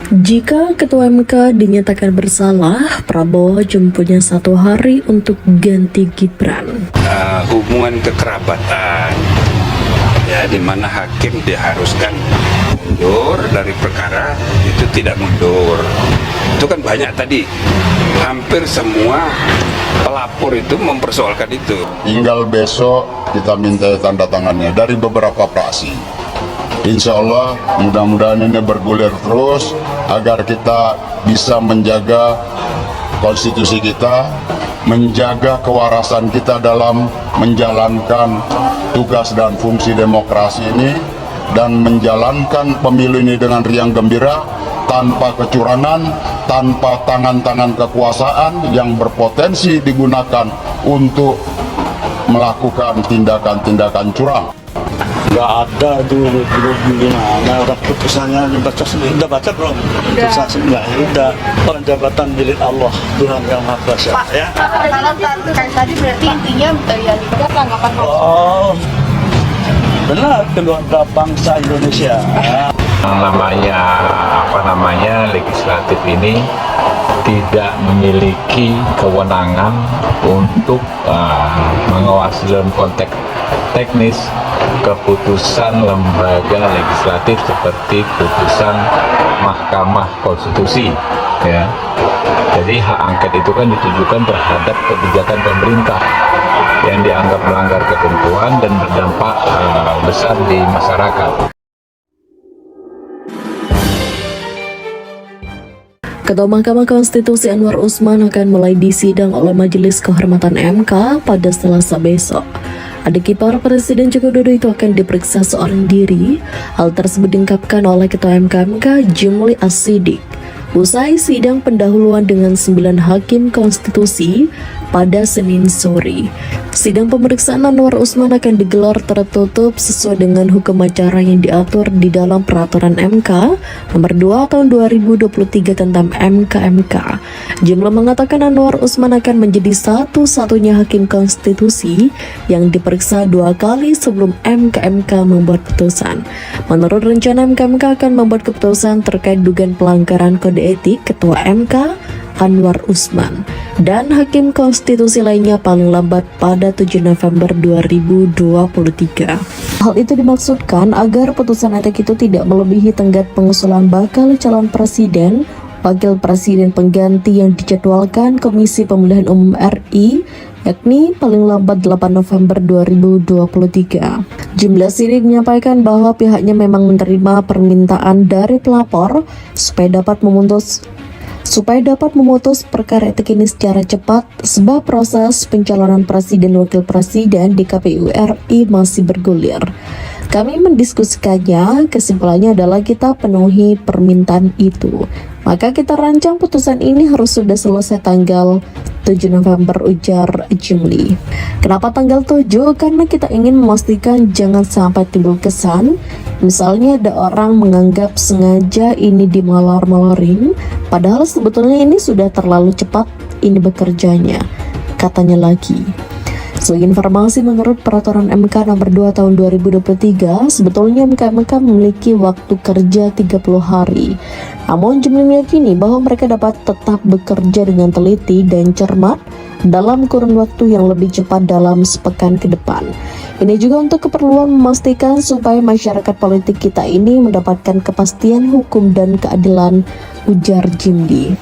Jika Ketua MK dinyatakan bersalah, Prabowo cuma punya 1 hari untuk ganti Gibran. Hubungan kekerabatan, ya, di mana hakim diharuskan mundur dari perkara itu tidak mundur. Itu kan banyak tadi, hampir semua pelapor itu mempersoalkan itu. Tinggal besok kita minta tanda tangannya dari beberapa fraksi. Insya Allah mudah-mudahan ini bergulir terus agar kita bisa menjaga konstitusi kita, menjaga kewarasan kita dalam menjalankan tugas dan fungsi demokrasi ini, dan menjalankan pemilu ini dengan riang gembira, tanpa kecurangan, tanpa tangan-tangan kekuasaan yang berpotensi digunakan untuk melakukan tindakan-tindakan curang. Nggak ada dulu gimana udah putusannya dibaca sendiri. Udah baca belum? Putusan sendiri udah. Jabatan milik Allah, Tuhan yang Maha Kuasa. Pak, Ya. kayak tadi berarti intinya ya juga tanggapan Oh, benar keluarga bangsa Indonesia. Legislatif ini tidak memiliki kewenangan untuk mengawasi dalam konteks teknis keputusan lembaga legislatif seperti putusan Mahkamah Konstitusi, ya. Jadi hak angket itu kan ditujukan terhadap kebijakan pemerintah yang dianggap melanggar ketentuan dan berdampak besar di masyarakat. Ketua Mahkamah Konstitusi Anwar Usman akan mulai disidang oleh Majelis Kehormatan MK pada Selasa besok. Adik ipar Presiden Joko Widodo itu akan diperiksa seorang diri. Hal tersebut diungkapkan oleh Ketua MK Jumli As-Siddiq usai sidang pendahuluan dengan 9 hakim konstitusi pada Senin sore. Sidang pemeriksaan Anwar Usman akan digelar tertutup sesuai dengan hukum acara yang diatur di dalam Peraturan MK Nomor 2 Tahun 2023 tentang MK. Jumlah mengatakan Anwar Usman akan menjadi satu-satunya hakim konstitusi yang diperiksa 2 kali sebelum MK membuat putusan. Menurut rencana MK akan membuat keputusan terkait dugaan pelanggaran kode etik Ketua MK Anwar Usman dan hakim konstitusi lainnya paling lambat pada 7 November 2023. Hal itu dimaksudkan agar putusan etik itu tidak melebihi tenggat pengusulan bakal calon presiden, wakil presiden pengganti yang dijadwalkan Komisi Pemilihan Umum RI, yakni paling lambat 8 November 2023. Jumlah Siddiq menyampaikan bahwa pihaknya memang menerima permintaan dari pelapor supaya dapat memutus perkara etik ini secara cepat, sebab proses pencalonan presiden dan wakil presiden di KPU RI masih bergulir. Kami mendiskusikannya, kesimpulannya adalah kita penuhi permintaan itu. Maka kita rancang putusan ini harus sudah selesai tanggal 7 November, ujar Jumli. Kenapa tanggal 7? Karena kita ingin memastikan jangan sampai timbul kesan misalnya ada orang menganggap sengaja ini dimolor-molorin, padahal sebetulnya ini sudah terlalu cepat ini bekerjanya, katanya lagi. Sebagai informasi, menurut Peraturan MK Nomor 2 Tahun 2023, sebetulnya MK memiliki waktu kerja 30 hari. Namun Jumli meyakini bahwa mereka dapat tetap bekerja dengan teliti dan cermat dalam kurun waktu yang lebih cepat dalam sepekan ke depan. Ini juga untuk keperluan memastikan supaya masyarakat politik kita ini mendapatkan kepastian hukum dan keadilan, ujar Jumli.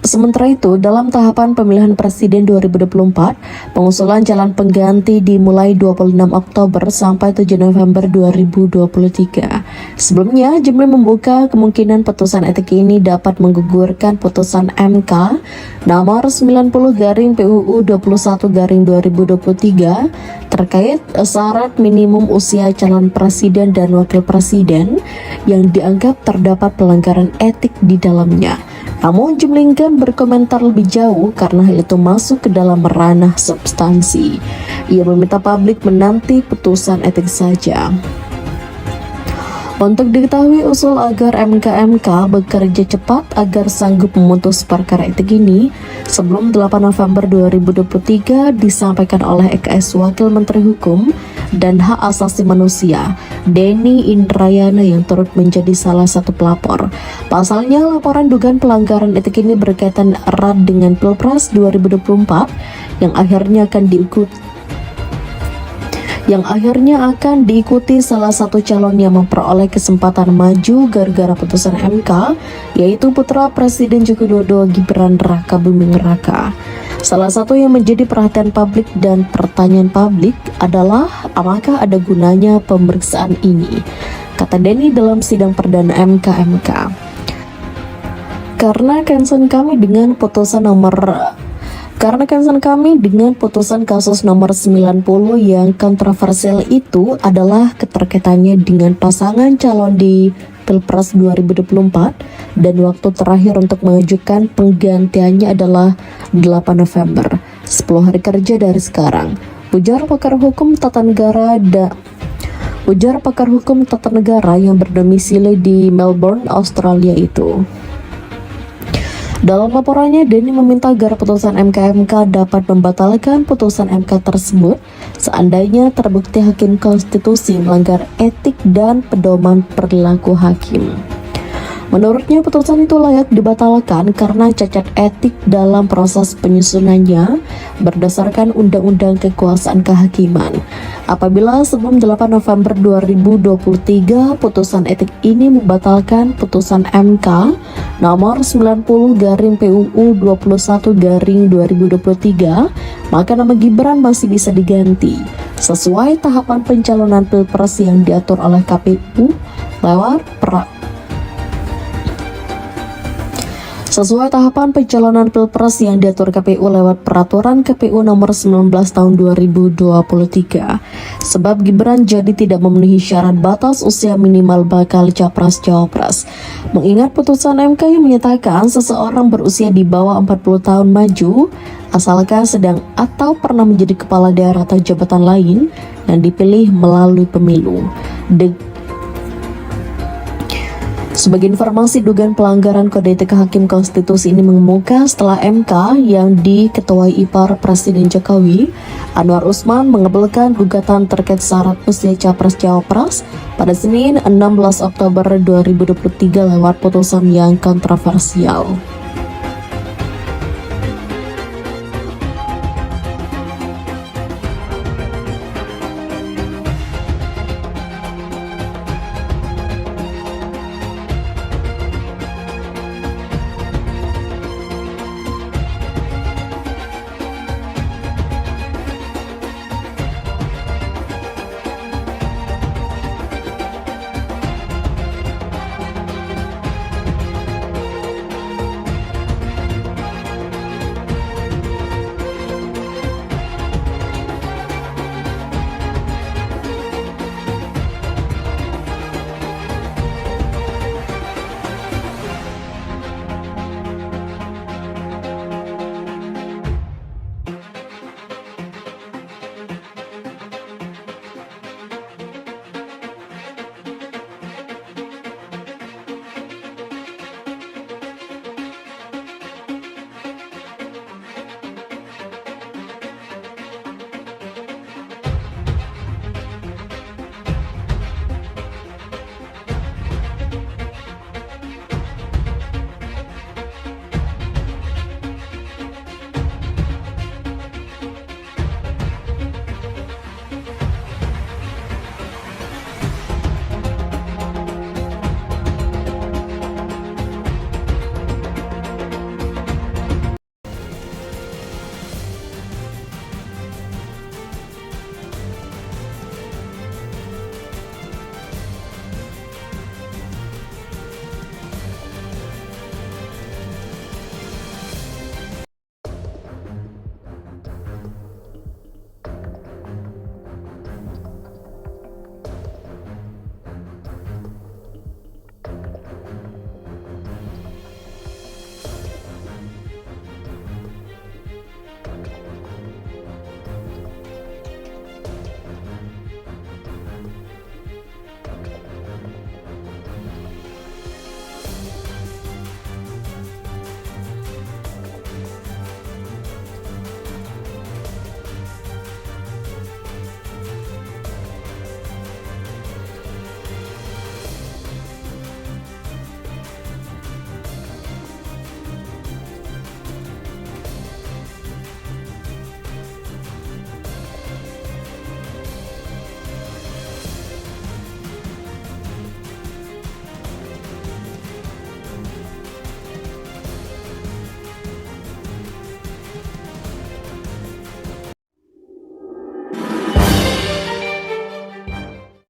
Sementara itu, dalam tahapan pemilihan presiden 2024, pengusulan calon pengganti dimulai 26 Oktober sampai 7 November 2023. Sebelumnya, Jumli membuka kemungkinan putusan etik ini dapat menggugurkan putusan MK nomor 90/PUU 21/2023 terkait syarat minimum usia calon presiden dan wakil presiden yang dianggap terdapat pelanggaran etik di dalamnya. Namun Jumli enggan berkomentar lebih jauh karena hal itu masuk ke dalam ranah substansi. Ia meminta publik menanti putusan etik saja. Untuk diketahui usul agar MK bekerja cepat agar sanggup memutus perkara etik ini sebelum 8 November 2023 disampaikan oleh EKS Wakil Menteri Hukum dan Hak Asasi Manusia Denny Indrayana yang turut menjadi salah satu pelapor. Pasalnya laporan dugaan pelanggaran etik ini berkaitan erat dengan Pilpres 2024 yang akhirnya akan diikuti salah satu calon yang memperoleh kesempatan maju gara-gara putusan MK, yaitu putra Presiden Joko Widodo Gibran Raka Buming Raka. Salah satu yang menjadi perhatian publik dan pertanyaan publik adalah apakah ada gunanya pemeriksaan ini, kata Denny dalam sidang perdana MK. Karena concern kami dengan putusan kasus nomor 90 yang kontroversial itu adalah keterkaitannya dengan pasangan calon di Pilpres 2024 dan waktu terakhir untuk mengajukan penggantiannya adalah 8 November, 10 hari kerja dari sekarang. Ujar pakar hukum tata negara yang berdomisili di Melbourne, Australia itu. Dalam laporannya, Denny meminta agar putusan MK dapat membatalkan putusan MK tersebut seandainya terbukti hakim konstitusi melanggar etik dan pedoman perilaku hakim. Menurutnya putusan itu layak dibatalkan karena cacat etik dalam proses penyusunannya berdasarkan Undang-Undang Kekuasaan Kehakiman. Apabila sebelum 8 November 2023 putusan etik ini membatalkan putusan MK nomor 90/PUU 21/2023, maka nama Gibran masih bisa diganti sesuai tahapan pencalonan Pilpres yang diatur oleh KPU lewat peraturan KPU nomor 19 tahun 2023. Sebab Gibran jadi tidak memenuhi syarat batas usia minimal bakal capres-cawapres. Mengingat putusan MK yang menyatakan seseorang berusia di bawah 40 tahun maju asalkan sedang atau pernah menjadi kepala daerah atau jabatan lain yang dipilih melalui pemilu. Sebagai informasi, dugaan pelanggaran kode etik hakim konstitusi ini mengemuka setelah MK yang diketuai ipar Presiden Jokowi, Anwar Usman, mengabulkan gugatan terkait syarat usia capres-cawapres pada Senin 16 Oktober 2023 lewat putusan yang kontroversial.